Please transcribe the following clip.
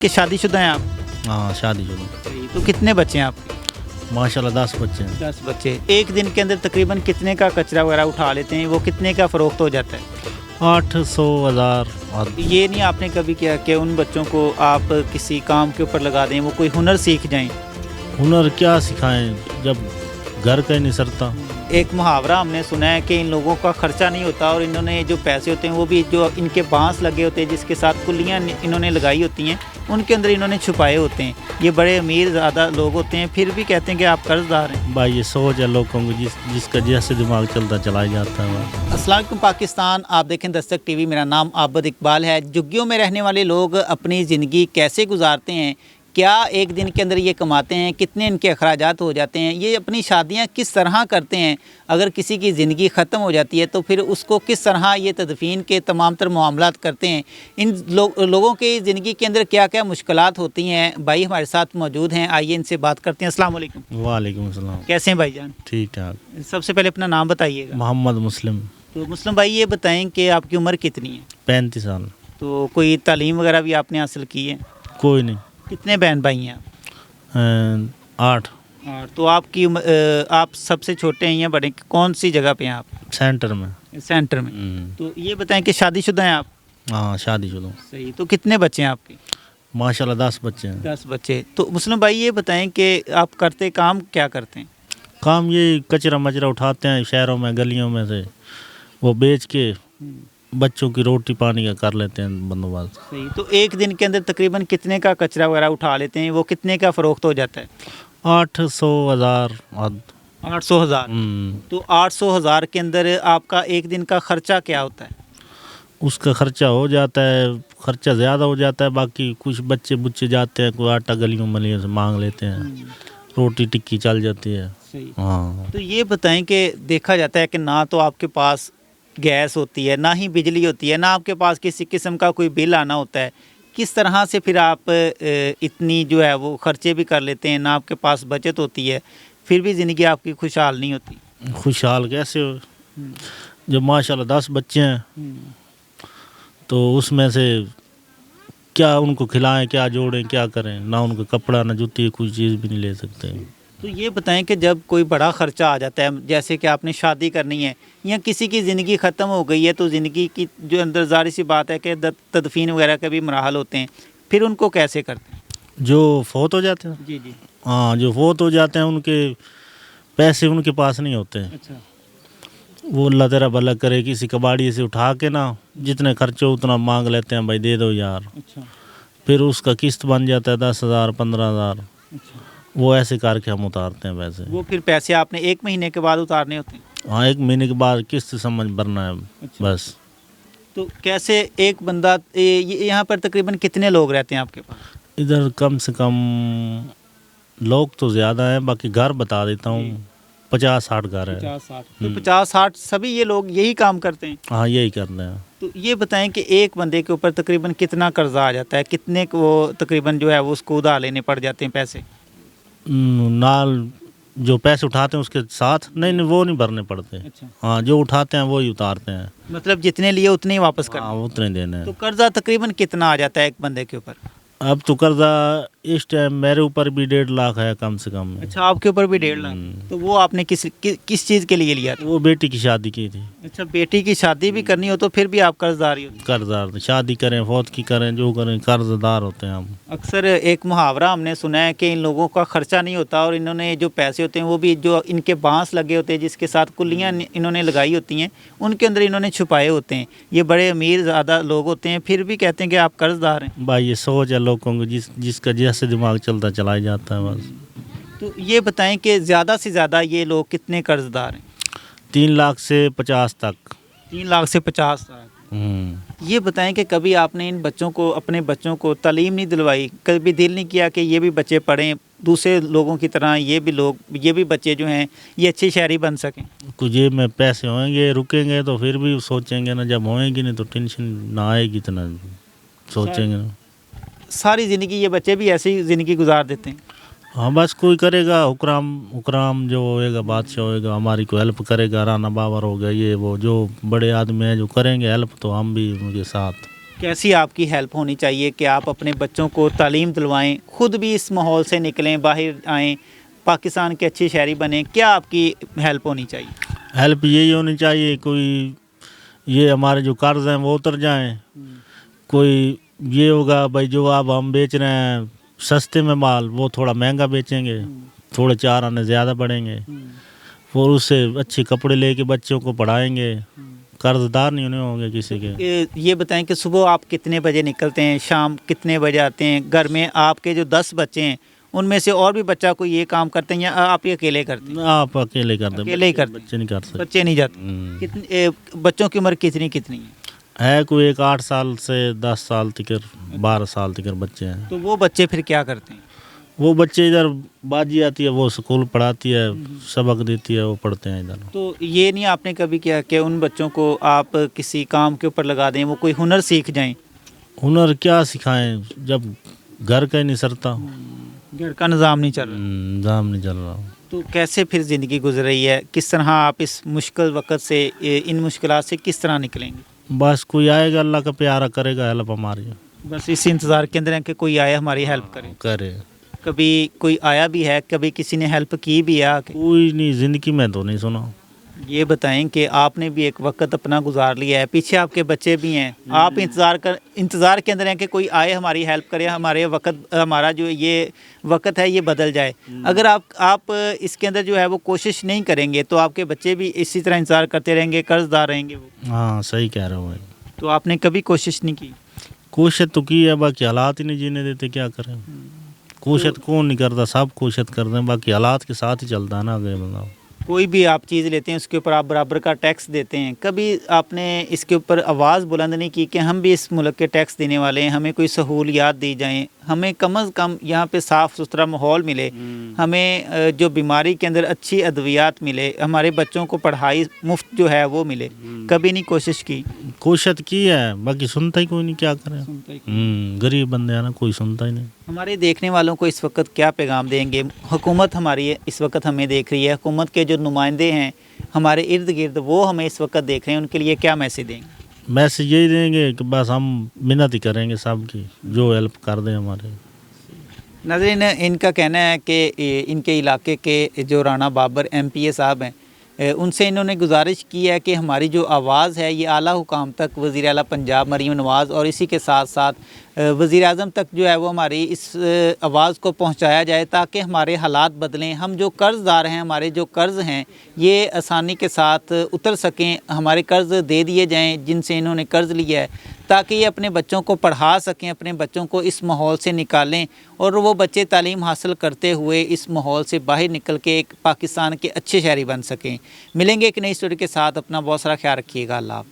कि शादीशुदा हैं आप? हाँ शादी शुरू। तो कितने बच्चे हैं आपके? माशाल्लाह 10 बच्चे हैं। 10 बच्चे। एक दिन के अंदर तकरीबन कितने का कचरा वगैरह उठा लेते हैं? वो कितने का फ़रोख्त हो जाता है? 800 1000 और ये नहीं आपने कभी किया कि उन बच्चों को आप किसी काम के ऊपर लगा दें, वो कोई हुनर सीख जाएं? हुनर क्या सिखाएं जब घर का ही नहीं सरता। एक मुहावरा हमने सुना है कि इन लोगों का खर्चा नहीं होता और इन्होंने जो पैसे होते हैं वो भी जो इनके बांस लगे होते हैं जिसके साथ कुल्लियाँ इन्होंने लगाई होती हैं उनके अंदर इन्होंने छुपाए होते हैं। ये बड़े अमीर ज़्यादा लोग होते हैं फिर भी कहते हैं कि आप कर्जदार हैं। भाई ये सोच है लोगों को जिसका जैसे दिमाग चलता चला जाता है। अस्सलाम वालेकुम पाकिस्तान, आप देखें दस्तक टीवी। मेरा नाम आबद इकबाल है। झुग्गियों में रहने वाले लोग अपनी ज़िंदगी कैसे गुजारते हैं, क्या एक दिन के अंदर ये कमाते हैं, कितने इनके अखराजात हो जाते हैं, ये अपनी शादियां किस तरह करते हैं, अगर किसी की ज़िंदगी ख़त्म हो जाती है तो फिर उसको किस तरह ये तदफीन के तमाम तर मामलात करते हैं, इन लोगों की ज़िंदगी के अंदर क्या क्या मुश्किलात होती हैं। भाई हमारे साथ मौजूद हैं, आइए इनसे बात करते हैं। अस्सलाम वालेकुम। वालेकुम सलाम। कैसे हैं भाईजान? ठीक ठाक। सबसे पहले अपना नाम बताइएगा। मोहम्मद मुस्लिम। तो मुस्लिम भाई ये बताएं कि आपकी उम्र कितनी है? 35 साल। तो कोई तालीम वगैरह भी आपने हासिल की है? कोई नहीं। कितने बहन भाई हैं आप? 8। तो आपकी आप सबसे छोटे हैं या बड़े? कौन सी जगह पे हैं आप? सेंटर में। सेंटर में। तो ये बताएं कि शादीशुदा हैं आप? हाँ शादी शुरू। सही। तो कितने बच्चे हैं आपके? माशाल्लाह 10 बच्चे हैं। 10 बच्चे। तो मुस्लिम भाई ये बताएं कि आप करते काम क्या करते हैं? काम ये कचरा मचरा उठाते हैं शहरों में गलियों में से, वो बेच के बच्चों की रोटी पानी का कर लेते हैं बंदोबस्त। सही। तो एक दिन के अंदर तकरीबन कितने का कचरा वगैरह उठा लेते हैं, वो कितने का फ़रोख्त हो जाता है? 800 1000 और 800,000। तो 800,000 के अंदर आपका एक दिन का ख़र्चा क्या होता है? उसका खर्चा हो जाता है, खर्चा ज़्यादा हो जाता है। बाकी कुछ बच्चे बुच्चे जाते हैं, कोई आटा गलियों मलियों से मांग लेते हैं, रोटी टिक्की चल जाती है। सही। हाँ। तो ये बताएं कि देखा जाता है कि ना तो आपके पास गैस होती है, ना ही बिजली होती है, ना आपके पास किसी किस्म का कोई बिल आना होता है। किस तरह से फिर आप इतनी जो है वो खर्चे भी कर लेते हैं, ना आपके पास बचत होती है, फिर भी ज़िंदगी आपकी खुशहाल नहीं होती? खुशहाल कैसे हो जब माशाल्लाह 10 बच्चे हैं, तो उसमें से क्या उनको खिलाएं, क्या जोड़ें, क्या करें? ना उनको कपड़ा ना जूती, कोई चीज़ भी नहीं ले सकते। तो ये बताएं कि जब कोई बड़ा ख़र्चा आ जाता है, जैसे कि आपने शादी करनी है या किसी की ज़िंदगी ख़त्म हो गई है, तो ज़िंदगी की जो अंदर ज़ाहिर सी बात है कि तदफीन वगैरह के भी मराहल होते हैं, फिर उनको कैसे करते हैं? जो फोत हो जाते हैं, जी जी। हाँ जो फोत हो जाते हैं उनके पैसे उनके पास नहीं होते हैं। अच्छा। वो अल्लाह तेरा भला करे, किसी कबाड़ी से उठा के ना जितने खर्चे हो उतना मांग लेते हैं, भाई दे दो यार। अच्छा। फिर उसका किस्त बन जाता है 10,000 15,000। अच्छा। वो ऐसे करके हम उतारते हैं पैसे। वो फिर पैसे आपने 1 महीने के बाद उतारने होते हैं? हाँ 1 महीने के बाद किस्त समझ भरना है। अच्छा। बस। तो कैसे एक बंदा यहाँ पर तकरीबन कितने लोग रहते हैं आपके पास? इधर कम से कम लोग तो ज़्यादा हैं, बाकी घर बता देता हूँ 50-60 घर है। 50-60। तो 50-60 सभी ये लोग यही काम करते हैं? हाँ यही करते हैं। तो ये बताएं कि एक बंदे के ऊपर तकरीबन कितना कर्जा आ जाता है, कितने को वो तकरीबन जो है वो उसको उधार लेने पड़ जाते हैं पैसे? नाल जो पैसे उठाते हैं उसके साथ नहीं वो नहीं भरने पड़ते। अच्छा। हाँ जो उठाते हैं वो ही उतारते हैं। मतलब जितने लिए उतने ही वापस कर? हाँ उतने देने हैं। तो कर्जा तकरीबन कितना आ जाता है एक बंदे के ऊपर? अब तो कर्जा इस टाइम मेरे ऊपर भी 1.5 लाख है कम से कम। अच्छा, आपके ऊपर भी 1.5 लाख? तो वो आपने किस चीज़ के लिए लिया था? वो बेटी की शादी की थी। अच्छा, बेटी की शादी भी करनी हो तो फिर भी आप कर्जदार ही हो? कर्जदार, शादी करें फौत की करें जो करें कर्जदार होते हैं हम। अक्सर एक मुहावरा हमने सुना है कि इन लोगों का खर्चा नहीं होता और इन्होंने जो पैसे होते हैं वो भी जो इनके बांस लगे होते हैं जिसके साथ कुल्लियाँ इन्होंने लगाई होती हैं उनके अंदर इन्होंने छुपाए होते हैं। ये बड़े अमीर ज़्यादा लोग होते हैं फिर भी कहते हैं कि आप कर्जदार हैं। भाई ये सोच है लोगों को जिसका जैसे दिमाग चलता चला जाता है बस। तो ये बताएं कि ज़्यादा से ज़्यादा ये लोग कितने कर्जदार हैं? 3 लाख से 50 तक। 3 लाख से 50 तक। ये बताएं कि कभी आपने इन बच्चों को, अपने बच्चों को तालीम नहीं दिलवाई, कभी दिल नहीं किया कि ये भी बच्चे पढ़ें, दूसरे लोगों की तरह ये भी बच्चे जो हैं ये अच्छे शहरी बन सकें? कुछ जेब में पैसे होंगे रुकेंगे तो फिर भी सोचेंगे ना, जब होएंगे नहीं तो टेंशन ना आएगी इतना सोचेंगे ना। सारी ज़िंदगी ये बच्चे भी ऐसी ही ज़िंदगी गुजार देते हैं? हाँ बस कोई करेगा हुक्राम जो होएगा, बादशाह होएगा, हमारी कोई हेल्प करेगा, राना बाबर हो गया, ये वो जो बड़े आदमी हैं जो करेंगे हेल्प, तो हम भी उनके साथ। कैसी आपकी हेल्प होनी चाहिए कि आप अपने बच्चों को तालीम दिलवाएं, खुद भी इस माहौल से निकलें, बाहर आएं, पाकिस्तान के अच्छे शहरी बने, क्या आपकी हेल्प होनी चाहिए? हेल्प यही होनी चाहिए, कोई ये हमारे जो कर्ज हैं वो उतर जाएं, कोई ये होगा भाई जो अब हम बेच रहे हैं सस्ते में माल वो थोड़ा महंगा बेचेंगे, थोड़े 4 आने ज़्यादा बढ़ेंगे, और उससे अच्छे कपड़े लेके बच्चों को पढ़ाएंगे, कर्जदार नहीं होंगे किसी के। ये बताएं कि सुबह आप कितने बजे निकलते हैं, शाम कितने बजे आते हैं? घर में आपके जो 10 बच्चे हैं उनमें से और भी बच्चा कोई ये काम करते हैं या आप ये अकेले करते हैं? आप अकेले करते हैं, अकेले ही करते हैं। बच्चे नहीं कर सकते। बच्चे नहीं जाते। कितने बच्चों की उम्र कितनी कितनी है कोई एक 8 साल से 10 साल तक, 12 साल तक बच्चे हैं। तो वो बच्चे फिर क्या करते हैं? वो बच्चे इधर बाजी आती है, वो स्कूल पढ़ाती है, सबक देती है, वो पढ़ते हैं इधर। तो ये नहीं आपने कभी किया कि उन बच्चों को आप किसी काम के ऊपर लगा दें, वो कोई हुनर सीख जाएं? हुनर क्या सिखाएं जब घर का ही नहीं सरता, घर का निज़ाम नहीं चल रहा, निज़ाम नहीं चल रहा। तो कैसे फिर ज़िंदगी गुजर रही है? किस तरह आप इस मुश्किल वक्त से, इन मुश्किलात से किस तरह निकलेंगे? बस कोई आएगा अल्लाह का प्यारा करेगा हेल्प हमारी, बस इस इंतज़ार के अंदर है कि कोई आए हमारी हेल्प करे। करे। कभी कोई आया भी है, कभी किसी ने हेल्प की भी है आके? कोई नहीं, ज़िंदगी में तो नहीं सुना। ये बताएं कि आपने भी एक वक्त अपना गुजार लिया है, पीछे आपके बच्चे भी हैं, आप इंतज़ार के अंदर हैं कि कोई आए हमारी हेल्प करे, हमारे वक्त, हमारा जो ये वक्त है ये बदल जाए। अगर आप इसके अंदर जो है वो कोशिश नहीं करेंगे तो आपके बच्चे भी इसी तरह इंतज़ार करते रहेंगे, कर्जदार रहेंगे वो। हाँ सही कह रहे हो भाई। तो आपने कभी कोशिश नहीं की? कोशिश तो की है, बाकी हालात ही नहीं जीने देते, क्या करें। कोशिश कौन नहीं करता, सब कोशिश करते हैं, बाकी हालात के साथ ही चलता है ना आगे बंदा। कोई भी आप चीज़ लेते हैं उसके ऊपर आप बराबर का टैक्स देते हैं, कभी आपने इसके ऊपर आवाज़ बुलंद नहीं की कि हम भी इस मुल्क के टैक्स देने वाले हैं, हमें कोई सहूलियात दी जाएं, हमें कम अज़ कम यहाँ पे साफ़ सुथरा माहौल मिले, हमें जो बीमारी के अंदर अच्छी अद्वियात मिले, हमारे बच्चों को पढ़ाई मुफ्त जो है वो मिले? कभी नहीं कोशिश की? कोशिश की है, बाकी सुनता ही कोई नहीं, क्या करें। गरीब बंदे हैं ना, कोई सुनता ही नहीं। हमारे देखने वालों को इस वक्त क्या पैगाम देंगे? हुकूमत हमारी इस वक्त हमें देख रही है, हुकूमत के जो नुमाइंदे हैं हमारे इर्द गिर्द वो हमें इस वक्त देख रहे हैं, उनके लिए क्या मैसेज देंगे? मैसेज यही देंगे कि बस हम मिन्नत ही करेंगे सब की, जो हेल्प कर दें हमारे। नाज़रीन, इनका कहना है कि इनके इलाके के जो राणा बाबर MPA साहब हैं, उनसे इन्होंने गुजारिश की है कि हमारी जो आवाज़ है ये आला हुकाम तक, वज़ीर आला पंजाब मरीम नवाज़ और इसी के साथ साथ वज़ीर आज़म तक जो है वो हमारी इस आवाज़ को पहुंचाया जाए ताकि हमारे हालात बदलें, हम जो कर्ज़दार हैं, हमारे जो कर्ज़ हैं ये आसानी के साथ उतर सकें, हमारे कर्ज़ दे दिए जाएं जिनसे इन्होंने कर्ज़ लिया है, ताकि ये अपने बच्चों को पढ़ा सकें, अपने बच्चों को इस माहौल से निकालें और वो बच्चे तालीम हासिल करते हुए इस माहौल से बाहर निकल के एक पाकिस्तान के अच्छे शहरी बन सकें। मिलेंगे एक नई स्टोरी के साथ, अपना बहुत सारा ख्याल रखिएगा। अल्लाह।